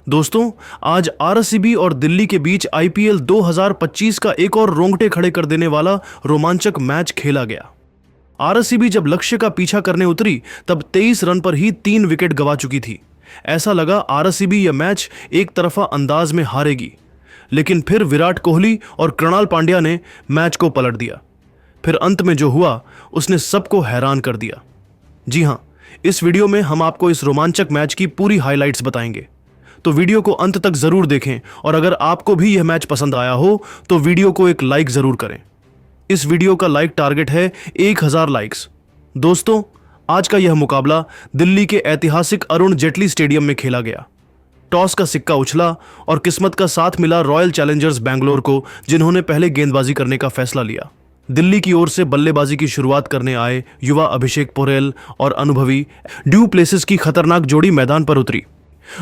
दोस्तों, आज आरसीबी और दिल्ली के बीच आईपीएल 2025 का एक और रोंगटे खड़े कर देने वाला रोमांचक मैच खेला गया। आरसीबी जब लक्ष्य का पीछा करने उतरी तब 23 रन पर ही 3 विकेट गंवा चुकी थी। ऐसा लगा आरसीबी यह मैच एक तरफा अंदाज में हारेगी, लेकिन फिर विराट कोहली और कृणाल पांड्या ने मैच को पलट दिया। फिर अंत में जो हुआ उसने सबको हैरान कर दिया। जी हां, इस वीडियो में हम आपको इस रोमांचक मैच की पूरी हाइलाइट्स बताएंगे, तो वीडियो को अंत तक जरूर देखें। और अगर आपको भी यह मैच पसंद आया हो तो वीडियो को एक लाइक जरूर करें। इस वीडियो का लाइक टारगेट है 1000 लाइक्स। दोस्तों, आज का यह मुकाबला दिल्ली के ऐतिहासिक अरुण जेटली स्टेडियम में खेला गया। टॉस का सिक्का उछला और किस्मत का साथ मिला रॉयल चैलेंजर्स बैंगलोर को, जिन्होंने पहले गेंदबाजी करने का फैसला लिया। दिल्ली की ओर से बल्लेबाजी की शुरुआत करने आए युवा अभिषेक पोरेल और अनुभवी ड्यू प्लेसिस की खतरनाक जोड़ी मैदान पर उतरी।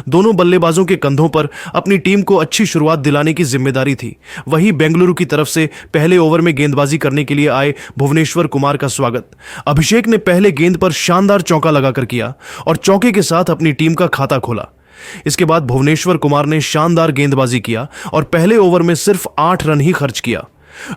दोनों बल्लेबाजों के कंधों पर अपनी टीम को अच्छी शुरुआत दिलाने की जिम्मेदारी थी। वहीं बेंगलुरु की तरफ से पहले ओवर में गेंदबाजी करने के लिए आए भुवनेश्वर कुमार का स्वागत अभिषेक ने पहले गेंद पर शानदार चौका लगाकर किया और चौके के साथ अपनी टीम का खाता खोला। इसके बाद भुवनेश्वर कुमार ने शानदार गेंदबाजी किया और पहले ओवर में सिर्फ 8 रन ही खर्च किया।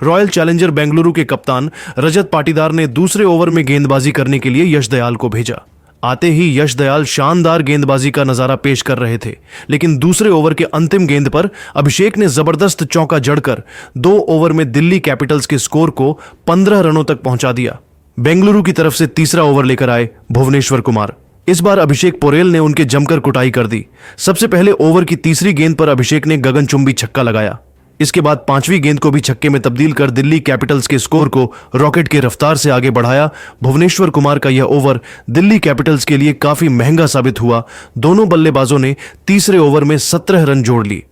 रॉयल चैलेंजर बेंगलुरु के कप्तान रजत पाटीदार ने दूसरे ओवर में गेंदबाजी करने के लिए यश दयाल को भेजा। आते ही यश दयाल शानदार गेंदबाजी का नजारा पेश कर रहे थे, लेकिन दूसरे ओवर के अंतिम गेंद पर अभिषेक ने जबरदस्त चौका जड़कर 2 ओवर में दिल्ली कैपिटल्स के स्कोर को 15 रनों तक पहुंचा दिया। बेंगलुरु की तरफ से तीसरा ओवर लेकर आए भुवनेश्वर कुमार। इस बार अभिषेक पोरेल ने उनके जमकर कुटाई कर दी। सबसे पहले ओवर की तीसरी गेंद पर अभिषेक ने गगनचुंबी छक्का लगाया। इसके बाद 5वीं गेंद को भी छक्के में तब्दील कर दिल्ली कैपिटल्स के स्कोर को रॉकेट की रफ्तार से आगे बढ़ाया। भुवनेश्वर कुमार का यह ओवर दिल्ली कैपिटल्स के लिए काफी महंगा साबित हुआ। दोनों बल्लेबाजों ने तीसरे ओवर में 17 रन जोड़ ली।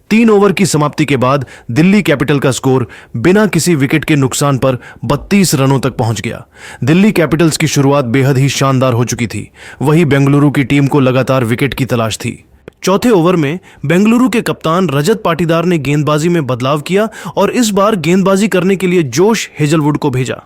3 ओवर की समाप्ति के बाद दिल्ली कैपिटल का स्कोर बिना किसी विकेट के नुकसान पर 32 रनों तक पहुंच गया। दिल्ली कैपिटल्स की शुरुआत बेहद ही शानदार हो चुकी थी। वहीं बेंगलुरु की टीम को लगातार विकेट की तलाश थी। चौथे ओवर में बेंगलुरु के कप्तान रजत पाटीदार ने गेंदबाजी में बदलाव किया और इस बार गेंदबाजी करने के लिए जोश हेजलवुड को भेजा।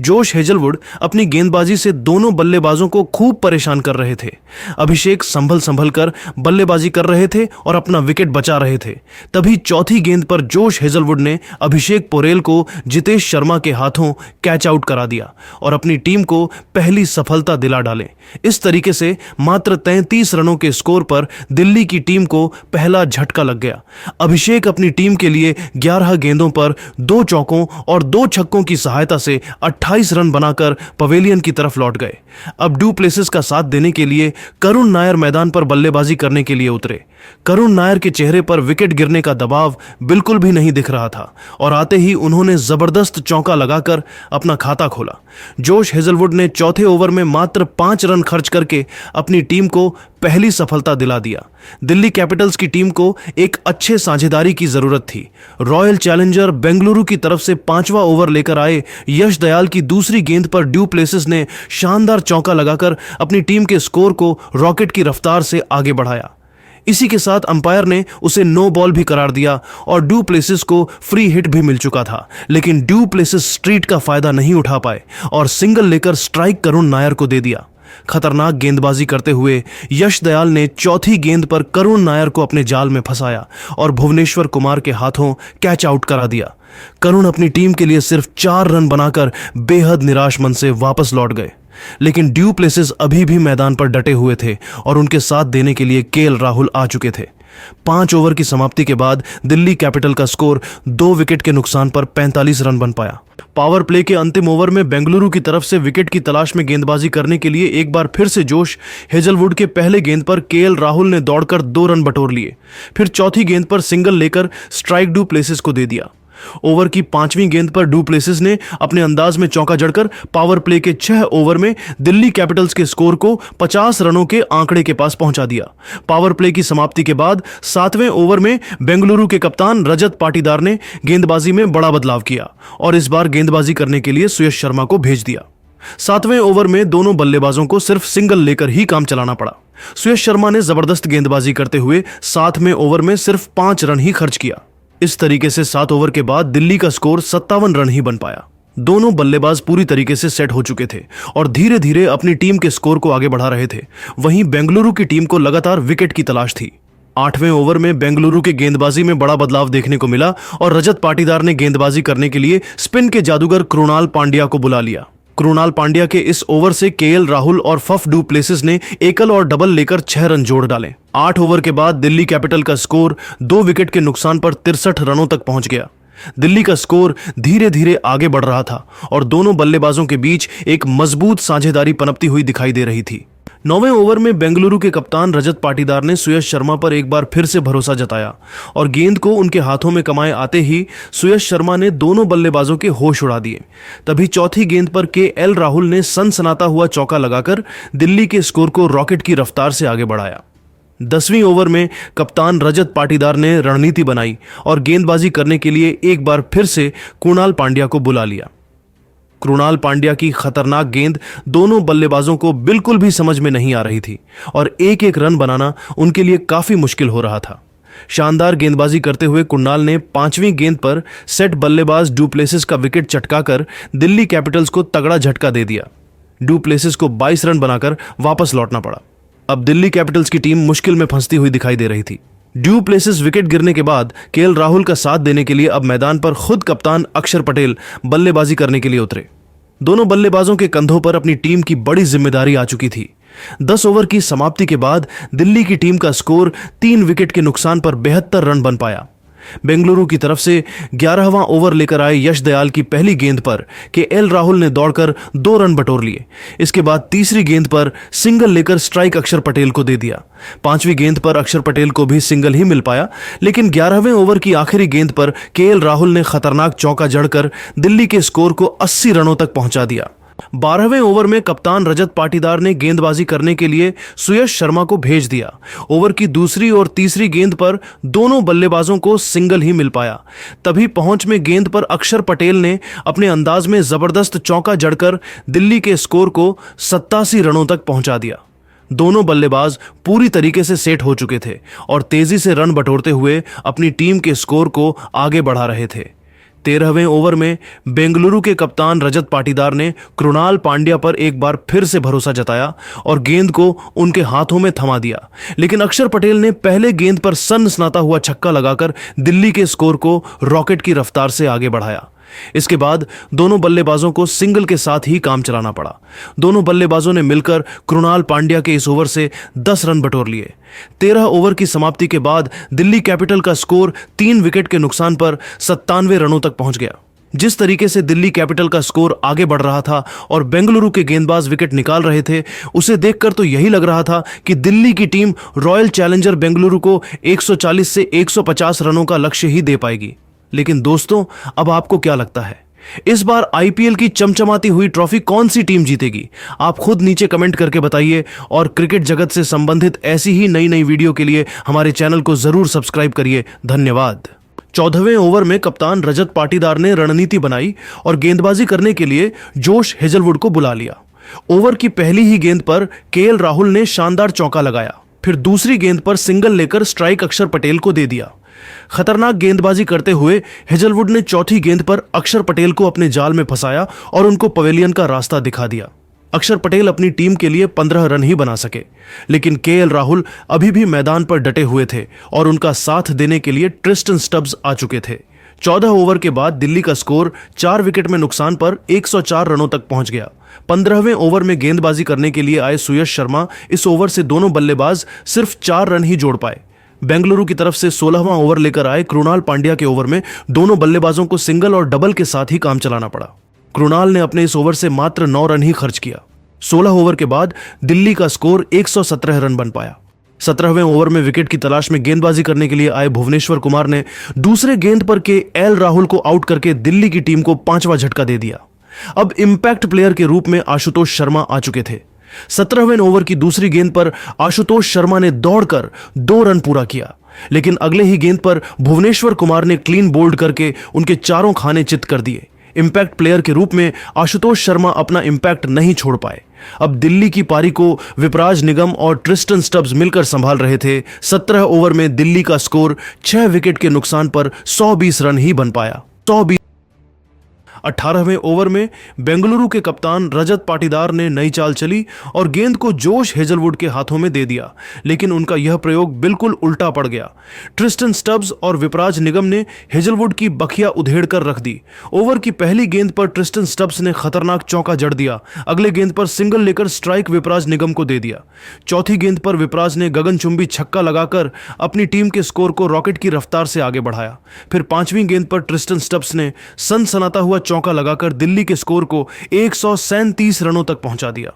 जोश हेजलवुड अपनी गेंदबाजी से दोनों बल्लेबाजों को खूब परेशान कर रहे थे। अभिषेक संभल कर बल्लेबाजी कर रहे थे और अपना विकेट बचा रहे थे। तभी चौथी गेंद पर जोश हेजलवुड ने अभिषेक पोरेल को जितेश शर्मा के हाथों कैच आउट करा दिया और अपनी टीम को पहली सफलता दिला डाले। इस तरीके से मात्र 33 रनों के स्कोर पर दिल्ली की टीम को पहला झटका लग गया। अभिषेक अपनी टीम के लिए 11 गेंदों पर 2 चौकों और 2 छक्कों की सहायता से 28 रन बनाकर पवेलियन की तरफ लौट गए। अब डू प्लेसिस का साथ देने के लिए करुण नायर मैदान पर बल्लेबाजी करने के लिए उतरे। करुण नायर के चेहरे पर विकेट गिरने का दबाव बिल्कुल भी नहीं दिख रहा था और आते ही उन्होंने जबरदस्त चौका लगाकर अपना खाता खोला। जोश हेजलवुड ने चौथे ओवर में मात्र 5 रन खर्च करके अपनी टीम को पहली सफलता दिला दिया। दिल्ली कैपिटल्स की टीम को एक अच्छे साझेदारी की जरूरत थी। रॉयल चैलेंजर बेंगलुरु की तरफ से 5वां ओवर लेकर आए यश दयाल की दूसरी गेंद पर ड्यू प्लेसिस ने शानदार चौका लगाकर अपनी टीम के स्कोर को रॉकेट की रफ्तार से आगे बढ़ाया। इसी के साथ अंपायर ने उसे नो बॉल भी करार दिया और ड्यू प्लेसिस को फ्री हिट भी मिल चुका था, लेकिन ड्यू प्लेसिस स्ट्रीट का फायदा नहीं उठा पाए और सिंगल लेकर स्ट्राइक करुण नायर को दे दिया। खतरनाक गेंदबाजी करते हुए यश दयाल ने चौथी गेंद पर करुण नायर को अपने जाल में फंसाया और भुवनेश्वर कुमार के हाथों कैच आउट करा दिया। करुण अपनी टीम के लिए सिर्फ 4 रन बनाकर बेहद निराश मन से वापस लौट गए, लेकिन ड्यू प्लेसिस अभी भी मैदान पर डटे हुए थे और उनके साथ देने के लिए केएल राहुल आ चुके थे। 5 ओवर की समाप्ति के बाद दिल्ली कैपिटल का स्कोर 2 विकेट के नुकसान पर 45 रन बन पाया। पावर प्ले के अंतिम ओवर में बेंगलुरु की तरफ से विकेट की तलाश में गेंदबाजी करने के लिए एक बार फिर से जोश हेजलवुड के पहले गेंद पर केएल राहुल ने दौड़कर 2 रन बटोर लिए। फिर चौथी गेंद पर सिंगल लेकर स्ट्राइक डू प्लेसिस को दे दिया। ओवर की 5वीं गेंद पर डू प्लेसिस ने अपने अंदाज में चौका जड़कर पावर प्ले के 6 ओवर में दिल्ली कैपिटल्स के स्कोर को 50 रनों के आंकड़े के पास पहुंचा दिया। पावर प्ले की समाप्ति के बाद 7वें ओवर में बेंगलुरु के कप्तान रजत पाटीदार ने गेंदबाजी में बड़ा बदलाव किया और इस बार गेंदबाजी करने के लिए सुयश शर्मा को भेज दिया। 7वें ओवर में दोनों बल्लेबाजों को सिर्फ सिंगल लेकर ही काम चलाना पड़ा। सुयश शर्मा ने जबरदस्त गेंदबाजी करते हुए 7वें ओवर में सिर्फ 5 रन ही खर्च किया। इस तरीके से 7 ओवर के बाद दिल्ली का स्कोर 57 रन ही बन पाया। दोनों बल्लेबाज पूरी तरीके से सेट हो चुके थे और धीरे धीरे अपनी टीम के स्कोर को आगे बढ़ा रहे थे। वहीं बेंगलुरु की टीम को लगातार विकेट की तलाश थी। 8वें ओवर में बेंगलुरु के गेंदबाजी में बड़ा बदलाव देखने को मिला और रजत पाटीदार ने गेंदबाजी करने के लिए स्पिन के जादूगर कृणाल पांड्या को बुला लिया। कृणाल पांड्या के इस ओवर से केएल राहुल और फफ डू प्लेसिस ने एकल और डबल लेकर 6 रन जोड़ डाले। 8 ओवर के बाद दिल्ली कैपिटल का स्कोर 2 विकेट के नुकसान पर 63 रनों तक पहुंच गया। दिल्ली का स्कोर धीरे धीरे आगे बढ़ रहा था और दोनों बल्लेबाजों के बीच एक मजबूत साझेदारी पनपती हुई दिखाई दे रही थी। 9वें ओवर में बेंगलुरु के कप्तान रजत पाटीदार ने सुयश शर्मा पर एक बार फिर से भरोसा जताया और गेंद को उनके हाथों में कमाए आते ही सुयश शर्मा ने दोनों बल्लेबाजों के होश उड़ा दिए। तभी चौथी गेंद पर केएल राहुल ने सनसनाता हुआ चौका लगाकर दिल्ली के स्कोर को रॉकेट की रफ्तार से आगे बढ़ाया। 10वीं ओवर में कप्तान रजत पाटीदार ने रणनीति बनाई और गेंदबाजी करने के लिए एक बार फिर से कृणाल पांड्या को बुला लिया। कृणाल पांड्या की खतरनाक गेंद दोनों बल्लेबाजों को बिल्कुल भी समझ में नहीं आ रही थी और एक एक रन बनाना उनके लिए काफी मुश्किल हो रहा था। शानदार गेंदबाजी करते हुए कृणाल ने 5वीं गेंद पर सेट बल्लेबाज डू प्लेसिस का विकेट चटकाकर दिल्ली कैपिटल्स को तगड़ा झटका दे दिया। डू प्लेसिस को 22 रन बनाकर वापस लौटना पड़ा। अब दिल्ली कैपिटल्स की टीम मुश्किल में फंसती हुई दिखाई दे रही थी। ड्यू प्लेसिस विकेट गिरने के बाद केएल राहुल का साथ देने के लिए अब मैदान पर खुद कप्तान अक्षर पटेल बल्लेबाजी करने के लिए उतरे। दोनों बल्लेबाजों के कंधों पर अपनी टीम की बड़ी जिम्मेदारी आ चुकी थी। 10 ओवर की समाप्ति के बाद दिल्ली की टीम का स्कोर 3 विकेट के नुकसान पर 72 रन बन पाया। बेंगलुरु की तरफ से 11वां ओवर लेकर आए यश दयाल की पहली गेंद पर केएल राहुल ने दौड़कर 2 रन बटोर लिए। इसके बाद तीसरी गेंद पर सिंगल लेकर स्ट्राइक अक्षर पटेल को दे दिया। 5वीं गेंद पर अक्षर पटेल को भी सिंगल ही मिल पाया, लेकिन 11वें ओवर की आखिरी गेंद पर केएल राहुल ने खतरनाक चौका जड़कर दिल्ली के स्कोर को 80 रनों तक पहुंचा दिया। 12वें ओवर में कप्तान रजत पाटीदार ने गेंदबाजी करने के लिए सुयश शर्मा को भेज दिया। ओवर की दूसरी और तीसरी गेंद पर दोनों बल्लेबाजों को सिंगल ही मिल पाया। तभी पहुंच में गेंद पर अक्षर पटेल ने अपने अंदाज में जबरदस्त चौका जड़कर दिल्ली के स्कोर को 87 रनों तक पहुंचा दिया। दोनों बल्लेबाज पूरी तरीके से सेट हो चुके थे और तेजी से रन बटोरते हुए अपनी टीम के स्कोर को आगे बढ़ा रहे थे। 13वें ओवर में बेंगलुरु के कप्तान रजत पाटीदार ने कृणाल पांड्या पर एक बार फिर से भरोसा जताया और गेंद को उनके हाथों में थमा दिया, लेकिन अक्षर पटेल ने पहले गेंद पर सनसनाता हुआ छक्का लगाकर दिल्ली के स्कोर को रॉकेट की रफ्तार से आगे बढ़ाया। इसके बाद दोनों बल्लेबाजों को सिंगल के साथ ही काम चलाना पड़ा। दोनों बल्लेबाजों ने मिलकर कृणाल पांड्या के इस ओवर से 10 रन बटोर लिए। 13 ओवर की समाप्ति के बाद दिल्ली कैपिटल का स्कोर 3 विकेट के नुकसान पर 97 रनों तक पहुंच गया। जिस तरीके से दिल्ली कैपिटल का स्कोर आगे बढ़ रहा था और बेंगलुरु के गेंदबाज विकेट निकाल रहे थे, उसे देखकर तो यही लग रहा था कि दिल्ली की टीम रॉयल चैलेंजर बेंगलुरु को 140 से 150 रनों का लक्ष्य ही दे पाएगी। लेकिन दोस्तों, अब आपको क्या लगता है, इस बार आईपीएल की चमचमाती हुई ट्रॉफी कौन सी टीम जीतेगी? आप खुद नीचे कमेंट करके बताइए और क्रिकेट जगत से संबंधित ऐसी ही नई नई वीडियो के लिए हमारे चैनल को जरूर सब्सक्राइब करिए। धन्यवाद। 14वें ओवर में कप्तान रजत पाटीदार ने रणनीति बनाई और गेंदबाजी करने के लिए जोश हेजलवुड को बुला लिया। ओवर की पहली ही गेंद पर केएल राहुल ने शानदार चौका लगाया। फिर दूसरी गेंद पर सिंगल लेकर स्ट्राइक अक्षर पटेल को दे दिया। खतरनाक गेंदबाजी करते हुए हेजलवुड ने चौथी गेंद पर अक्षर पटेल को अपने जाल में फंसाया और उनको पवेलियन का रास्ता दिखा दिया। अक्षर पटेल अपनी टीम के लिए 15 रन ही बना सके, लेकिन केएल राहुल अभी भी मैदान पर डटे हुए थे और उनका साथ देने के लिए ट्रिस्टन स्टब्स आ चुके थे। 14 ओवर के बाद दिल्ली का स्कोर 4 विकेट में नुकसान पर 104 रनों तक पहुंच गया। 15वें ओवर में गेंदबाजी करने के लिए आए सुयश शर्मा इस ओवर से दोनों बल्लेबाज सिर्फ 4 रन ही जोड़ पाए। बेंगलुरु की तरफ से 16वां ओवर लेकर आए कृणाल पांड्या के ओवर में दोनों बल्लेबाजों को सिंगल और डबल के साथ ही काम चलाना पड़ा। कृणाल ने अपने इस ओवर से मात्र 9 रन ही खर्च किया। 16 ओवर के बाद दिल्ली का स्कोर 117 रन बन पाया। 17वें ओवर में विकेट की तलाश में गेंदबाजी करने के लिए आए भुवनेश्वर कुमार ने दूसरे गेंद पर केएल राहुल को आउट करके दिल्ली की टीम को 5वां झटका दे दिया। अब इंपैक्ट प्लेयर के रूप में आशुतोष शर्मा आ चुके थे। 17वें ओवर की दूसरी गेंद पर आशुतोष शर्मा ने दौड़कर 2 रन पूरा किया, लेकिन अगले ही गेंद पर भुवनेश्वर कुमार ने क्लीन बोल्ड करके उनके चारों खाने चित कर दिए। इंपैक्ट प्लेयर के रूप में आशुतोष शर्मा अपना इंपैक्ट नहीं छोड़ पाए। अब दिल्ली की पारी को विपराज निगम और ट्रिस्टन स्टब्स मिलकर संभाल रहे थे। 17 ओवर में दिल्ली का स्कोर 6 विकेट के नुकसान पर 120 रन ही बन पाया। 18वें ओवर में बेंगलुरु के कप्तान रजत पाटीदार ने नई चाल चली और गेंद को जोश हेजलवुड के हाथों में दे दिया, लेकिन उनका यह प्रयोग बिल्कुल उल्टा पड़ गया। ट्रिस्टन स्टब्स और विपराज निगम ने हेजलवुड की बखिया उधेड़ कर रख दी। ओवर की पहली गेंद पर ट्रिस्टन स्टब्स ने खतरनाक चौका जड़ दिया। अगले गेंद पर सिंगल लेकर स्ट्राइक विपराज निगम को दे दिया। चौथी गेंद पर विपराज ने गगनचुंबी छक्का लगाकर अपनी टीम के स्कोर को रॉकेट की रफ्तार से आगे बढ़ाया। फिर पांचवीं गेंद पर ट्रिस्टन स्टब्स ने सनसनाता हुआ चौका लगाकर दिल्ली के स्कोर को 137 रनों तक पहुंचा दिया।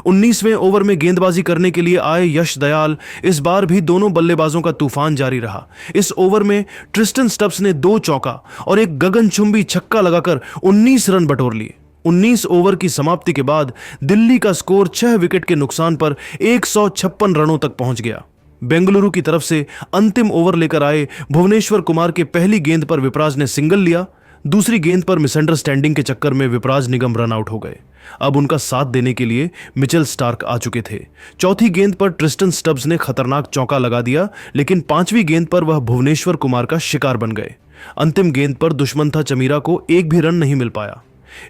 19वें ओवर में गेंदबाजी करने के लिए आए यश दयाल इस बार भी दोनों बल्लेबाजों का तूफान जारी रहा। इस ओवर में ट्रिस्टन स्टब्स ने 2 चौका और एक गगनचुंबी छक्का लगाकर 19 रन बटोर लिए। 19 ओवर की समाप्ति के बाद दिल्ली का स्कोर 6 विकेट के नुकसान पर 156 रनों तक पहुंच गया। बेंगलुरु की तरफ से अंतिम ओवर लेकर आए भुवनेश्वर कुमार के पहली गेंद पर विपराज ने सिंगल लिया। दूसरी गेंद पर मिसअंडरस्टैंडिंग के चक्कर में विपराज निगम रन आउट हो गए। अब उनका साथ देने के लिए मिचेल स्टार्क आ चुके थे। चौथी गेंद पर ट्रिस्टन स्टब्स ने खतरनाक चौका लगा दिया, लेकिन पांचवी गेंद पर वह भुवनेश्वर कुमार का शिकार बन गए। अंतिम गेंद पर दुश्मन था चमीरा को एक भी रन नहीं मिल पाया।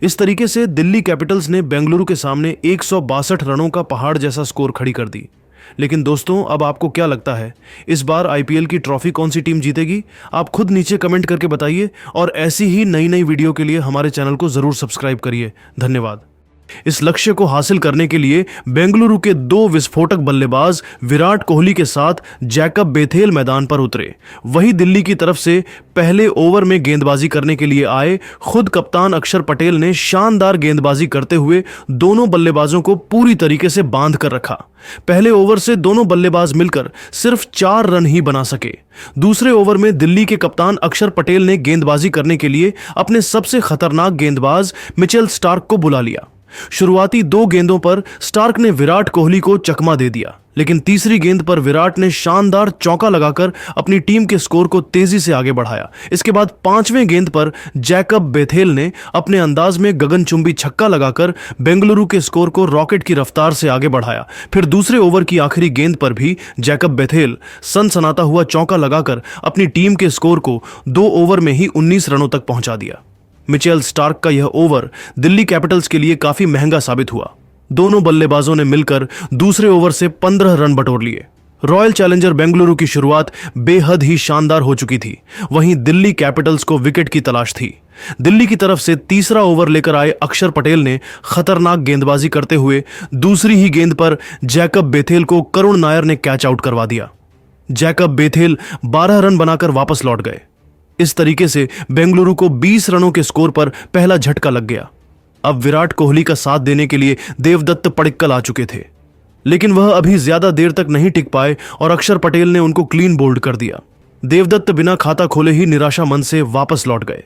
इस तरीके से दिल्ली कैपिटल्स ने बेंगलुरु के सामने 162 रनों का पहाड़ जैसा स्कोर खड़ी कर दी। लेकिन दोस्तों, अब आपको क्या लगता है, इस बार आईपीएल की ट्रॉफी कौन सी टीम जीतेगी? आप खुद नीचे कमेंट करके बताइए और ऐसी ही नई नई वीडियो के लिए हमारे चैनल को जरूर सब्सक्राइब करिए। धन्यवाद। इस लक्ष्य को हासिल करने के लिए बेंगलुरु के 2 विस्फोटक बल्लेबाज विराट कोहली के साथ जैकब बेथेल मैदान पर उतरे। वहीं दिल्ली की तरफ से पहले ओवर में गेंदबाजी करने के लिए आए खुद कप्तान अक्षर पटेल ने शानदार गेंदबाजी करते हुए दोनों बल्लेबाजों को पूरी तरीके से बांध कर रखा। पहले ओवर से दोनों बल्लेबाज मिलकर सिर्फ 4 रन ही बना सके। दूसरे ओवर में दिल्ली के कप्तान अक्षर पटेल ने गेंदबाजी करने के लिए अपने सबसे खतरनाक गेंदबाज मिचेल स्टार्क को बुला लिया। शुरुआती 2 गेंदों पर स्टार्क ने विराट कोहली को चकमा दे दिया, लेकिन तीसरी गेंद पर विराट ने शानदार चौका लगाकर अपनी टीम के स्कोर को तेजी से आगे बढ़ाया। इसके बाद 5वें गेंद पर जैकब बेथेल ने अपने अंदाज में गगनचुंबी छक्का लगाकर बेंगलुरु के स्कोर को रॉकेट की रफ्तार से आगे बढ़ाया। फिर दूसरे ओवर की आखिरी गेंद पर भी जैकब बेथेल सनसनाता हुआ चौका लगाकर अपनी टीम के स्कोर को 2 ओवर में ही 19 रनों तक पहुंचा दिया। मिचेल स्टार्क का यह ओवर दिल्ली कैपिटल्स के लिए काफी महंगा साबित हुआ। दोनों बल्लेबाजों ने मिलकर दूसरे ओवर से 15 रन बटोर लिए। रॉयल चैलेंजर बेंगलुरु की शुरुआत बेहद ही शानदार हो चुकी थी। वहीं दिल्ली कैपिटल्स को विकेट की तलाश थी। दिल्ली की तरफ से तीसरा ओवर लेकर आए अक्षर पटेल ने खतरनाक गेंदबाजी करते हुए दूसरी ही गेंद पर जैकब बेथेल को करुण नायर ने कैच आउट करवा दिया। जैकब बेथेल 12 रन बनाकर वापस लौट गए। इस तरीके से बेंगलुरु को 20 रनों के स्कोर पर पहला झटका लग गया। अब विराट कोहली का साथ देने के लिए देवदत्त पडिक्कल आ चुके थे, लेकिन वह अभी ज्यादा देर तक नहीं टिक पाए और अक्षर पटेल ने उनको क्लीन बोल्ड कर दिया। देवदत्त बिना खाता खोले ही निराशा मन से वापस लौट गए।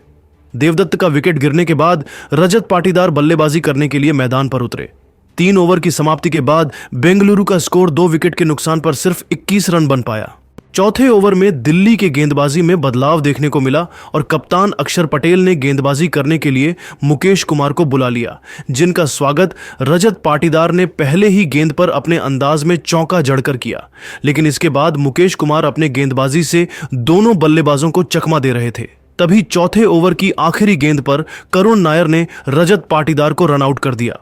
देवदत्त का विकेट गिरने के बाद रजत पाटीदार बल्लेबाजी करने के लिए मैदान पर उतरे। 3 ओवर की समाप्ति के बाद बेंगलुरु का स्कोर 2 विकेट के नुकसान पर सिर्फ 21 रन बन पाया। चौथे ओवर में दिल्ली के गेंदबाजी में बदलाव देखने को मिला और कप्तान अक्षर पटेल ने गेंदबाजी करने के लिए मुकेश कुमार को बुला लिया, जिनका स्वागत रजत पाटीदार ने पहले ही गेंद पर अपने अंदाज में चौका जड़कर किया। लेकिन इसके बाद मुकेश कुमार अपने गेंदबाजी से दोनों बल्लेबाजों को चकमा दे रहे थे। तभी चौथे ओवर की आखिरी गेंद पर करुण नायर ने रजत पाटीदार को रन आउट कर दिया।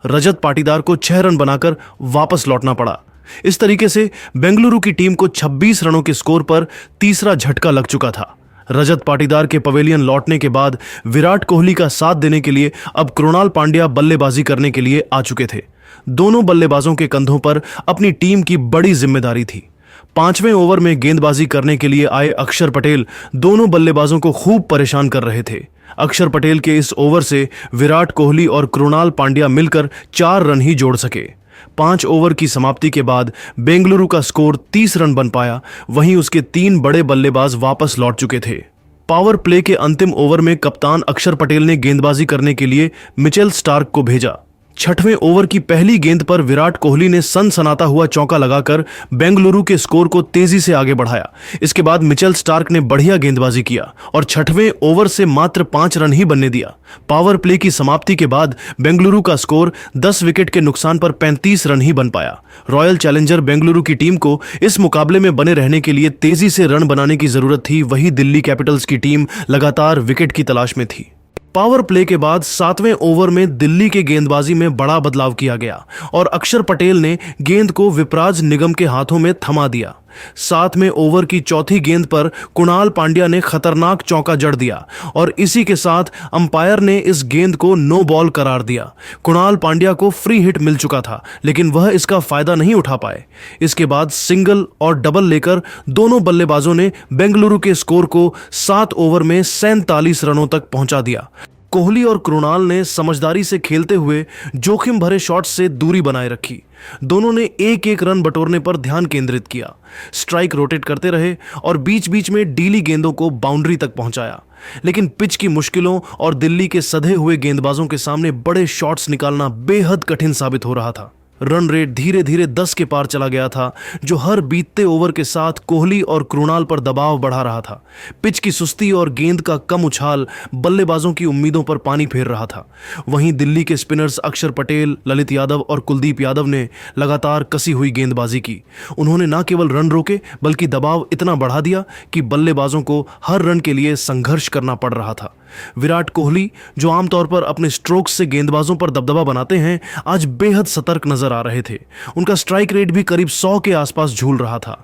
रजत पाटीदार को 6 रन बनाकर वापस लौटना पड़ा। इस तरीके से बेंगलुरु की टीम को 26 रनों के स्कोर पर तीसरा झटका लग चुका था। रजत पाटीदार के पवेलियन लौटने के बाद विराट कोहली का साथ देने के लिए अब कृणाल पांड्या बल्लेबाजी करने के लिए आ चुके थे। दोनों बल्लेबाजों के कंधों पर अपनी टीम की बड़ी जिम्मेदारी थी। 5वें ओवर में गेंदबाजी करने के लिए आए अक्षर पटेल दोनों बल्लेबाजों को खूब परेशान कर रहे थे। अक्षर पटेल के इस ओवर से विराट कोहली और कृणाल पांड्या मिलकर 4 रन ही जोड़ सके। 5 ओवर की समाप्ति के बाद बेंगलुरु का स्कोर 30 रन बन पाया। वहीं उसके 3 बड़े बल्लेबाज वापस लौट चुके थे। पावर प्ले के अंतिम ओवर में कप्तान अक्षर पटेल ने गेंदबाजी करने के लिए मिचेल स्टार्क को भेजा। 6वें ओवर की पहली गेंद पर विराट कोहली ने सनसनाता हुआ चौका लगाकर बेंगलुरु के स्कोर को तेजी से आगे बढ़ाया। इसके बाद मिचेल स्टार्क ने बढ़िया गेंदबाजी किया और 6वें ओवर से मात्र 5 रन ही बनने दिया। पावर प्ले की समाप्ति के बाद बेंगलुरु का स्कोर 10 विकेट के नुकसान पर 35 रन ही बन पाया। रॉयल चैलेंजर बेंगलुरु की टीम को इस मुकाबले में बने रहने के लिए तेजी से रन बनाने की जरूरत थी। वही दिल्ली कैपिटल्स की टीम लगातार विकेट की तलाश में थी। पावर प्ले के बाद 7वें ओवर में दिल्ली के गेंदबाजी में बड़ा बदलाव किया गया और अक्षर पटेल ने गेंद को विपराज निगम के हाथों में थमा दिया। 7वें ओवर की चौथी गेंद पर कुणाल पांड्या ने खतरनाक चौका जड़ दिया और इसी के साथ अंपायर ने इस गेंद को नो बॉल करार दिया। कुणाल पांड्या को फ्री हिट मिल चुका था, लेकिन वह इसका फायदा नहीं उठा पाए। इसके बाद सिंगल और डबल लेकर दोनों बल्लेबाजों ने बेंगलुरु के स्कोर को 7 ओवर में 47 रनों तक पहुंचा दिया। कोहली और कृणाल ने समझदारी से खेलते हुए जोखिम भरे शॉट्स से दूरी बनाए रखी। दोनों ने एक एक रन बटोरने पर ध्यान केंद्रित किया, स्ट्राइक रोटेट करते रहे और बीच बीच में डीली गेंदों को बाउंड्री तक पहुंचाया। लेकिन पिच की मुश्किलों और दिल्ली के सधे हुए गेंदबाजों के सामने बड़े शॉट्स निकालना बेहद कठिन साबित हो रहा था। रन रेट धीरे धीरे 10 के पार चला गया था, जो हर बीतते ओवर के साथ कोहली और कृणाल पर दबाव बढ़ा रहा था। पिच की सुस्ती और गेंद का कम उछाल बल्लेबाजों की उम्मीदों पर पानी फेर रहा था। वहीं दिल्ली के स्पिनर्स अक्षर पटेल, ललित यादव और कुलदीप यादव ने लगातार कसी हुई गेंदबाजी की। उन्होंने न केवल रन रोके बल्कि दबाव इतना बढ़ा दिया कि बल्लेबाजों को हर रन के लिए संघर्ष करना पड़ रहा था। विराट कोहली, जो आमतौर पर अपने स्ट्रोक्स से गेंदबाजों पर दबदबा बनाते हैं, आज बेहद सतर्क नजर आ रहे थे। उनका स्ट्राइक रेट भी करीब 100 के आसपास झूल रहा था।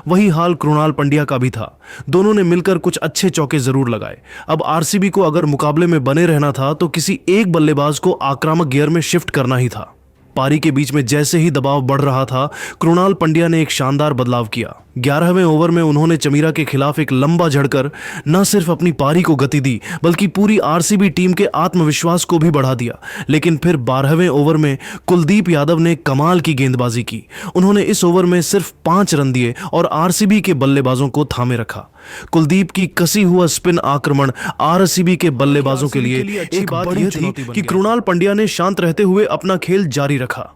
वही हाल कृणाल पंड्या का भी था। दोनों ने मिलकर कुछ अच्छे चौके जरूर लगाए। अब आरसीबी को अगर मुकाबले में बने रहना था तो किसी एक बल्लेबाज को आक्रामक गियर में शिफ्ट करना ही था। पारी के बीच में जैसे ही दबाव बढ़ रहा था, कृणाल पंड्या ने एक शानदार बदलाव किया। 11वें ओवर में उन्होंने चमीरा के खिलाफ एक लंबा झड़कर न सिर्फ अपनी पारी को गति दी बल्कि पूरी आरसीबी टीम के आत्मविश्वास को भी बढ़ा दिया। लेकिन फिर 12वें ओवर में कुलदीप यादव ने कमाल की गेंदबाजी की। उन्होंने इस ओवर में सिर्फ 5 रन दिए और आरसीबी के बल्लेबाजों को थामे रखा। कुलदीप की कसी हुआ स्पिन आक्रमण आरसीबी के बल्लेबाजों के लिए एक बड़ी चुनौती थी कि कृणाल पंड्या ने शांत रहते हुए अपना खेल जारी रखा।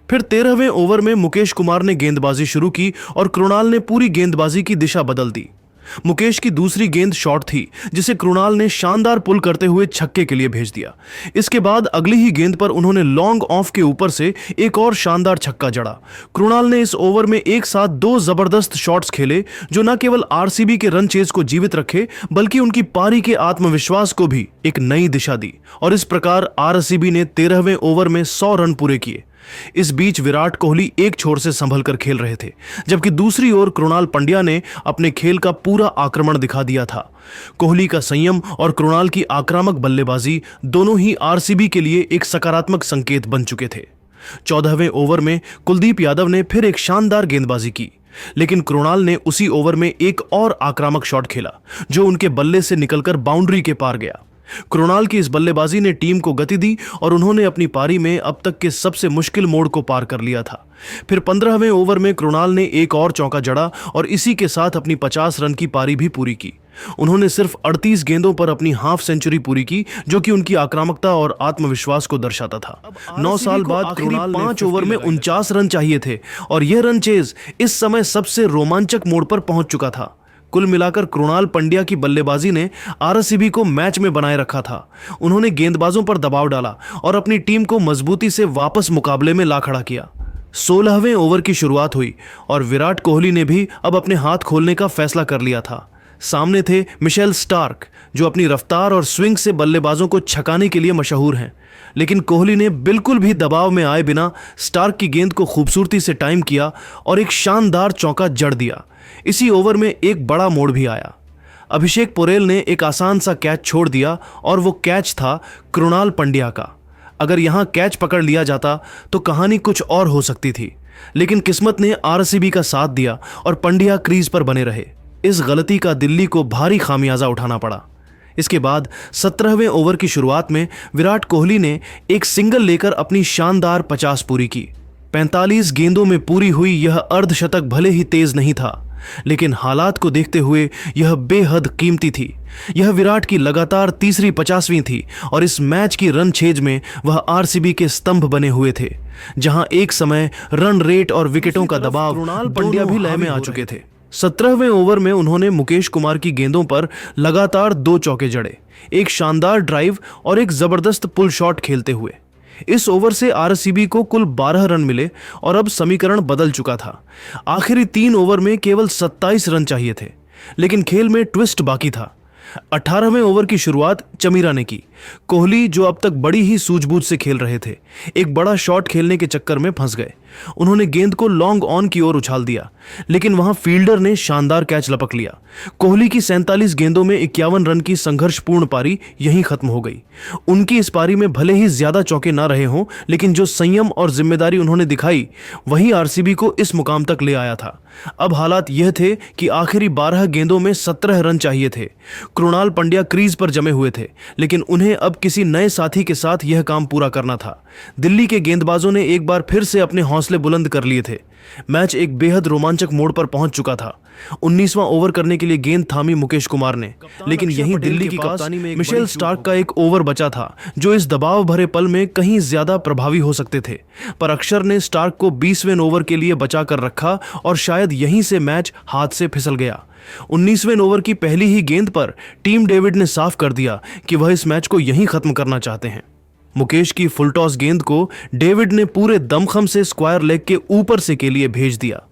फिर 13वें ओवर में मुकेश कुमार ने गेंदबाजी शुरू की और कृणाल ने पूरी गेंदबाजी की दिशा बदल दी। मुकेश की दूसरी गेंद शॉर्ट थी, जिसे कृणाल ने शानदार पुल करते हुए छक्के के लिए भेज दिया। इसके बाद अगली ही गेंद पर उन्होंने लॉन्ग ऑफ के ऊपर से एक और शानदार छक्का जड़ा। कृणाल ने इस ओवर में एक साथ 2 जबरदस्त शॉट्स खेले, जो न केवल आरसीबी के रन चेज को जीवित रखे बल्कि उनकी पारी के आत्मविश्वास को भी एक नई दिशा दी। और इस प्रकार आरसीबी ने 13वें ओवर में 100 रन पूरे किए। इस बीच विराट कोहली एक छोर से संभल कर खेल रहे थे, जबकि दूसरी ओर कृणाल पंड्या ने अपने खेल का पूरा आक्रमण दिखा दिया था। कोहली का संयम और कृणाल की आक्रामक बल्लेबाजी दोनों ही आरसीबी के लिए एक सकारात्मक संकेत बन चुके थे। 14वें ओवर में कुलदीप यादव ने फिर एक शानदार गेंदबाजी की, लेकिन कृणाल ने उसी ओवर में एक और आक्रामक शॉट खेला, जो उनके बल्ले से निकलकर बाउंड्री के पार गया। कृणाल की इस बल्लेबाजी ने टीम को गति दी और उन्होंने अपनी पारी में अब तक के सबसे मुश्किल मोड़ को पार कर लिया था। फिर 15वें ओवर में कृणाल ने एक और चौका जड़ा और इसी के साथ अपनी 50 रन की पारी भी पूरी की। उन्होंने सिर्फ 38 गेंदों पर अपनी हाफ सेंचुरी पूरी की, जो कि उनकी आक्रामकता और आत्मविश्वास को दर्शाता था। 9 साल बाद कृणाल 5 ओवर में 49 रन चाहिए थे और यह रन चेज इस समय सबसे रोमांचक मोड़ पर पहुंच चुका था। कुल मिलाकर कृणाल पंड्या की बल्लेबाजी ने आरसीबी को मैच में बनाए रखा था। उन्होंने गेंदबाजों पर दबाव डाला और अपनी टीम को मजबूती से वापस मुकाबले में ला खड़ा किया। 16वें ओवर की शुरुआत हुई और विराट कोहली ने भी अब अपने हाथ खोलने का फैसला कर लिया था। सामने थे मिशेल स्टार्क, जो अपनी रफ्तार और स्विंग से बल्लेबाजों को छकाने के लिए मशहूर हैं। लेकिन कोहली ने बिल्कुल भी दबाव में आए बिना स्टार्क की गेंद को खूबसूरती से टाइम किया और एक शानदार चौका जड़ दिया। इसी ओवर में एक बड़ा मोड़ भी आया। अभिषेक पोरेल ने एक आसान सा कैच छोड़ दिया और वो कैच था कृणाल पंड्या का। अगर यहां कैच पकड़ लिया जाता तो कहानी कुछ और हो सकती थी, लेकिन किस्मत ने आरसीबी का साथ दिया और पंड्या क्रीज पर बने रहे। इस गलती का दिल्ली को भारी खामियाजा उठाना पड़ा। इसके बाद 17वें ओवर की शुरुआत में विराट कोहली ने एक सिंगल लेकर अपनी शानदार 50 पूरी की। 45 गेंदों में पूरी हुई यह अर्धशतक भले ही तेज नहीं था, लेकिन हालात को देखते हुए यह बेहद कीमती थी। यह विराट की लगातार तीसरी 50वीं थी और इस मैच की रन छेज में वह आरसीबी के स्तंभ बने हुए थे, जहां एक समय रन रेट और विकेटों का दबाव कृणाल पंड्या भी लय में आ चुके थे। 17वें ओवर में उन्होंने मुकेश कुमार की गेंदों पर लगातार 2 चौके जड़े, एक शानदार ड्राइव और एक जबरदस्त पुल शॉट खेलते हुए। इस ओवर से आरसीबी को कुल 12 रन मिले और अब समीकरण बदल चुका था। आखिरी 3 ओवर में केवल 27 रन चाहिए थे, लेकिन खेल में ट्विस्ट बाकी था। 18वें ओवर की शुरुआत चमीरा ने की। कोहली, जो अब तक बड़ी ही सूझबूझ से खेल रहे थे, एक बड़ा शॉट खेलने के चक्कर में फंस गए। उन्होंने गेंद को लॉन्ग ऑन की ओर उछाल दिया, लेकिन वहां फील्डर ने शानदार कैच लपक लिया। कोहली की 47 गेंदों में 51 रन की संघर्षपूर्ण पारी यहीं खत्म हो गई। उनकी इस पारी में भले ही ज्यादा चौके ना रहे हों, लेकिन जो संयम और जिम्मेदारी उन्होंने दिखाई, वही आरसीबी को इस मुकाम तक ले आया था। अब हालात यह थे कि आखिरी 12 गेंदों में 17 रन चाहिए थे। कृणाल पंड्या क्रीज पर जमे हुए थे, लेकिन उन्हें अब किसी नए साथी के साथ यह काम पूरा करना था। दिल्ली के गेंदबाजों ने एक बार फिर से अपने हौसले बुलंद कर लिए थे। मैच एक बेहद रोमांचक मोड़ पर पहुंच चुका था। 19वां ओवर करने के लिए गेंद थामी मुकेश कुमार ने, लेकिन यहीं दिल्ली की कप्तानी में मिशेल स्टार्क का एक ओवर बचा था, जो इस दबाव भरे पल में कहीं ज्यादा प्रभावी हो सकते थे। पर अक्षर ने स्टार्क को 20वें ओवर के लिए बचा कर रखा और शायद यहीं से मैच हाथ से फिसल गया। 19वें ओवर की पहली ही गेंद पर टीम डेविड ने साफ कर दिया कि वह इस मैच को यहीं खत्म करना चाहते हैं। मुकेश की फुल टॉस गेंद को डेविड ने पूरे दमखम से स्क्वायर लेग के ऊपर से के लिए भेज दिया।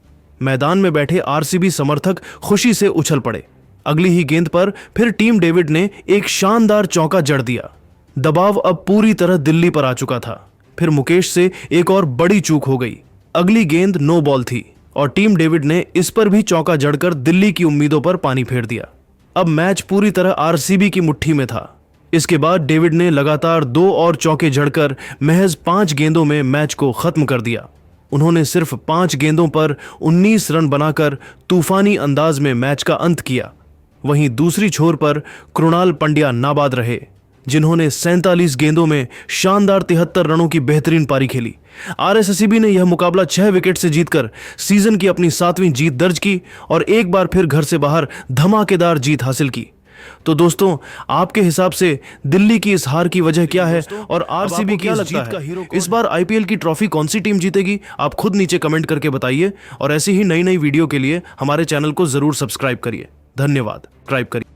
मैदान में बैठे आरसीबी समर्थक खुशी से उछल पड़े। अगली ही गेंद पर फिर टीम डेविड ने एक शानदार चौका जड़ दिया। दबाव अब पूरी तरह दिल्ली पर आ चुका था। फिर मुकेश से एक और बड़ी चूक हो गई। अगली गेंद नो बॉल थी और टीम डेविड ने इस पर भी चौका जड़कर दिल्ली की उम्मीदों पर पानी फेर दिया। अब मैच पूरी तरह आरसीबी की मुट्ठी में था। इसके बाद डेविड ने लगातार 2 और चौके जड़कर महज 5 गेंदों में मैच को खत्म कर दिया। उन्होंने सिर्फ 5 गेंदों पर 19 रन बनाकर तूफानी अंदाज में मैच का अंत किया। वहीं दूसरी छोर पर कृणाल पंड्या नाबाद रहे, जिन्होंने 47 गेंदों में शानदार 73 रनों की बेहतरीन पारी खेली। आरसीबी ने यह मुकाबला 6 विकेट से जीतकर सीजन की अपनी 7वीं जीत दर्ज की और एक बार फिर घर से बाहर धमाकेदार जीत हासिल की। तो दोस्तों, आपके हिसाब से दिल्ली की इस हार की वजह क्या है और आरसीबी की इस जीत का हीरो इस बार आईपीएल की ट्रॉफी कौन सी टीम जीतेगी? आप खुद नीचे कमेंट करके बताइए और ऐसी ही नई नई वीडियो के लिए हमारे चैनल को जरूर सब्सक्राइब करिए। धन्यवाद। सब्सक्राइब करिए।